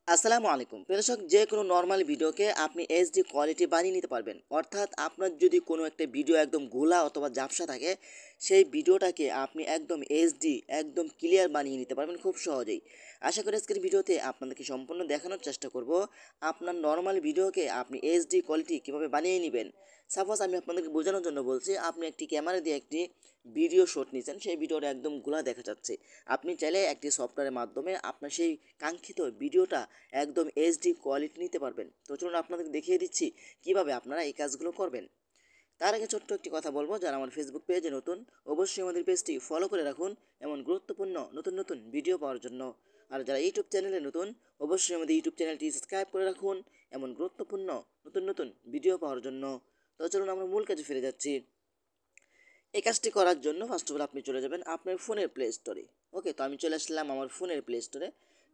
আসসালামু আলাইকুম দর্শক, যে কোনো নর্মাল ভিডিওকে আপনি এইচডি কোয়ালিটি বানিয়ে নিতে পারবেন। অর্থাৎ আপনার যদি কোনো একটা ভিডিও একদম ঘোলা অথবা ঝাপসা থাকে, সেই ভিডিওটাকে আপনি একদম এইচডি একদম ক্লিয়ার বানিয়ে নিতে পারবেন খুব সহজেই। আশা করি আজকের ভিডিওতে আপনাদেরকে সম্পূর্ণ দেখানোর চেষ্টা করব আপনার নর্মাল ভিডিওকে আপনি এইচডি কোয়ালিটি কীভাবে বানিয়ে নেবেন। সাপোজ আমি আপনাদেরকে বোঝানোর জন্য বলছি, আপনি একটি ক্যামেরা দিয়ে একটি ভিডিও শ্যুট নিয়েছেন, সেই ভিডিওটা একদম ঘোলা দেখা যাচ্ছে। আপনি চাইলে একটি সফটওয়্যারের মাধ্যমে আপনার সেই কাঙ্ক্ষিত ভিডিওটা একদম এইচডি কোয়ালিটি নিতে পারবেন। তো চলুন আপনাদের দেখিয়ে দিচ্ছি কিভাবে আপনারা এই কাজগুলো করবেন। তার আগে ছোট্ট একটি কথা বলবো, যারা আমার ফেসবুক পেজে নতুন অবশ্যই আমাদের পেজটি ফলো করে রাখুন এমন গুরুত্বপূর্ণ নতুন নতুন ভিডিও পাওয়ার জন্য। আর যারা ইউটিউব চ্যানেলে নতুন অবশ্যই আমাদের ইউটিউব চ্যানেলটি সাবস্ক্রাইব করে রাখুন এমন গুরুত্বপূর্ণ নতুন নতুন ভিডিও পাওয়ার জন্য। তো চলুন আমরা মূল কাজে ফিরে যাচ্ছি। এই কাজটি করার জন্য ফার্স্ট অফ অল আপনি চলে যাবেন আপনার ফোনের প্লে স্টোরে। ওকে, তো আমি চলে আসলাম আমার ফোনের প্লে স্টোরে।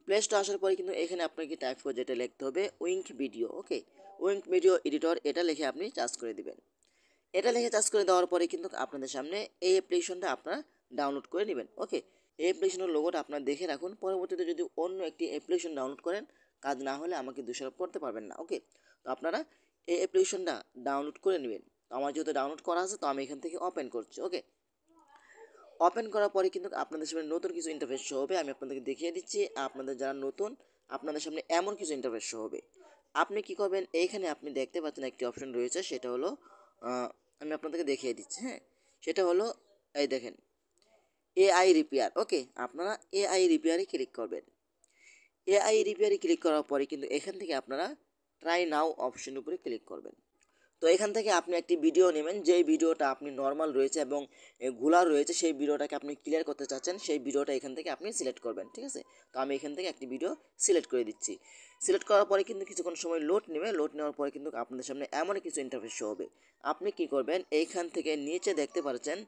প্লে স্টোরে আসার পরে কিন্তু এখানে আপনাকে টাইপ করে যেটা লিখতে হবে উইঙ্ক ভিডিও। ওকে, উইঙ্ক ভিডিও এডিটর এটা লিখে আপনি চার্জ করে দিবেন। এটা লিখে চার্জ করে দেওয়ার পরে কিন্তু আপনাদের সামনে এই অ্যাপ্লিকেশনটা আপনারা ডাউনলোড করে নেবেন। ওকে, এই অ্যাপ্লিকেশনের লোগোটা আপনারা দেখে রাখুন, পরবর্তীতে যদি অন্য একটি অ্যাপ্লিকেশন ডাউনলোড করেন কাজ না হলে আমাকে দোষারোপ করতে পারবেন না। ওকে, তো আপনারা এই অ্যাপ্লিকেশনটা ডাউনলোড করে নেবেন। তো আমার যেহেতু ডাউনলোড করা আছে, তো আমি এখান থেকে ওপেন করছি। ওকে, ওপেন করার পরে কিন্তু আপনাদের সামনে নতুন কিছু ইন্টারফেস শো হবে। আমি আপনাদেরকে দেখিয়ে দিচ্ছি, আপনাদের যারা নতুন আপনাদের সামনে এমন কিছু ইন্টারফেস শো হবে। আপনি কি করবেন, এইখানে আপনি দেখতে পাচ্ছেন একটি অপশন রয়েছে, সেটা হলো আমি আপনাদেরকে দেখিয়ে দিচ্ছি। হ্যাঁ, সেটা হলো এই দেখেন এআই রিপেয়ার। ওকে, আপনারা এআই রিপেয়ারে ক্লিক করবেন। এআই রিপেয়ারে ক্লিক করার পরে কিন্তু এখান থেকে আপনারা ট্রাই নাও অপশনের উপরে ক্লিক করবেন। তো এখান থেকে আপনি একটি ভিডিও নেবেন, যেই ভিডিওটা আপনি নর্মাল রয়েছে এবং ঘোলা রয়েছে, সেই ভিডিওটাকে আপনি ক্লিয়ার করতে চাচ্ছেন, সেই ভিডিওটা এখান থেকে আপনি সিলেক্ট করবেন। ঠিক আছে, তো আমি এখান থেকে একটি ভিডিও সিলেক্ট করে দিচ্ছি। সিলেক্ট করার পরে কিন্তু কিছুক্ষণ সময় লোড নেবে। লোড নেওয়ার পরে কিন্তু আপনাদের সামনে এমন কিছু ইন্টারফেস শো হবে। আপনি কি করবেন, এইখান থেকে নিচে দেখতে পাচ্ছেন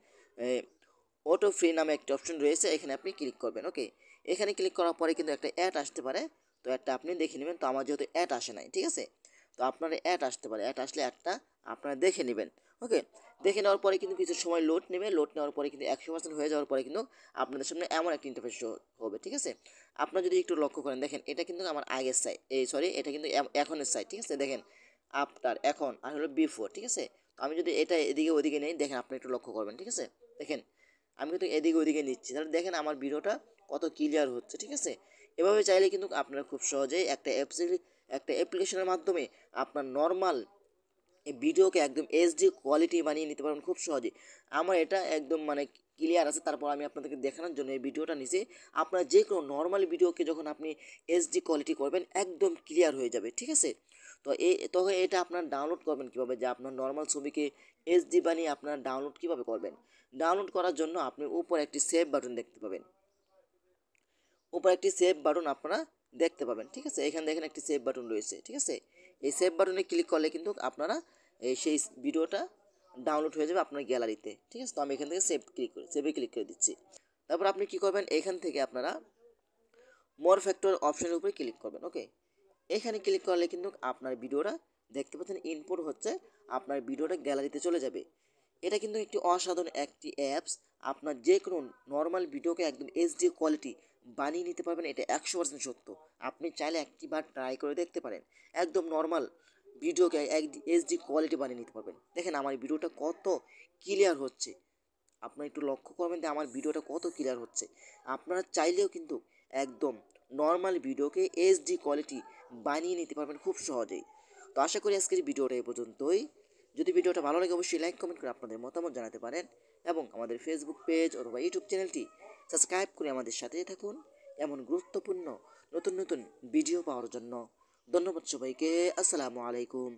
অটো ফ্রি নামে একটি অপশন রয়েছে, এখানে আপনি ক্লিক করবেন। ওকে, এখানে ক্লিক করার পরে কিন্তু একটা অ্যাড আসতে পারে, তো অ্যাডটা আপনি দেখে নেবেন। তো আমার যেহেতু অ্যাড আসে নাই, ঠিক আছে, তো আপনার অ্যাড আসতে পারে, অ্যাড আসলে অ্যাডটা আপনারা দেখে নেবেন। ওকে, দেখে নেওয়ার পরে কিন্তু কিছু সময় লোড নেবে। লোড নেওয়ার পরে কিন্তু 100% হয়ে যাওয়ার পরে কিন্তু আপনাদের সামনে এমন একটা ইন্টারফেস হবে। ঠিক আছে, আপনারা যদি একটু লক্ষ্য করেন, দেখেন এটা কিন্তু আমার আগের সাইড, সরি এটা কিন্তু এখনের সাইড। ঠিক আছে, দেখেন আফটার এখন আর হলো বিফোর। ঠিক আছে, তো আমি যদি এটা এদিকে ওদিকে নেই, দেখেন আপনি একটু লক্ষ্য করবেন। ঠিক আছে, দেখেন আমি কিন্তু এদিকে ওদিকে নিচ্ছি, তাহলে দেখেন আমার ভিডিওটা কত ক্লিয়ার হচ্ছে। ঠিক আছে, এভাবে চাইলে কিন্তু আপনারা খুব সহজেই একটা অ্যাপ্লিকেশনের মাধ্যমে আপনার নর্মাল এই ভিডিওকে একদম এইচডি কোয়ালিটি বানিয়ে নিতে পারবেন খুব সহজে। আমার এটা একদম মানে ক্লিয়ার আছে, তারপর আমি আপনাদেরকে দেখানোর জন্য এই ভিডিওটা নিচে। আপনার যে কোনো নর্মাল ভিডিওকে যখন আপনি এইচডি কোয়ালিটি করবেন একদম ক্লিয়ার হয়ে যাবে। ঠিক আছে, তো তখন এটা আপনার ডাউনলোড করবেন কীভাবে, যে আপনার নর্মাল ছবিকে এইচডি বানিয়ে আপনার ডাউনলোড কীভাবে করবেন। ডাউনলোড করার জন্য আপনি উপরে একটি সেভ বাটন দেখতে পাবেন, উপরে একটি সেভ বাটন আপনারা দেখতে পাবেন। ঠিক আছে, এখানে দেখেন একটি সেভ বাটন রয়েছে। ঠিক আছে, এই সেভ বাটনে ক্লিক করলে কিন্তু আপনারা সেই ভিডিওটা ডাউনলোড হয়ে যাবে আপনার গ্যালারিতে। ঠিক আছে, তো আমি এখান থেকে সেভে ক্লিক করে দিচ্ছি। তারপর আপনি কি করবেন, এখান থেকে আপনারা মোর ফ্যাক্টর অপশনের উপরে ক্লিক করবেন। ওকে, এখানে ক্লিক করলে কিন্তু আপনার ভিডিওটা দেখতে পাচ্ছেন ইনপুট হচ্ছে, আপনার ভিডিওটা গ্যালারিতে চলে যাবে। এটা কিন্তু একটি অসাধারণ একটি অ্যাপস। আপনার যে কোনো নর্মাল ভিডিওকে একদম এইচডি কোয়ালিটি বানিয়ে নিতে পারবেন, এটা 100% সত্য। আপনি চাইলে একটিবার ট্রাই করে দেখতে পারেন, একদম নর্মাল ভিডিওকে এইচডি কোয়ালিটি বানিয়ে নিতে পারবেন। দেখেন আমার ভিডিওটা কত ক্লিয়ার হচ্ছে, আপনারা একটু লক্ষ্য করবেন যে আমার ভিডিওটা কত ক্লিয়ার হচ্ছে। আপনারা চাইলেও কিন্তু একদম নর্মাল ভিডিওকে এইচডি কোয়ালিটি বানিয়ে নিতে পারবেন খুব সহজেই। তো আশা করি আজকের ভিডিওটা এই পর্যন্তই। যদি ভিডিওটা ভালো লাগে অবশ্যই লাইক কমেন্ট করে আপনাদের মতামত জানাতে পারেন এবং আমাদের ফেসবুক পেজ অথবা ইউটিউব চ্যানেলটি সাবস্ক্রাইব করে আমাদের সাথেই থাকুন এমন গুরুত্বপূর্ণ নতুন নতুন ভিডিও পাওয়ার জন্য। ধন্যবাদ সবাইকে। আসসালামু আলাইকুম।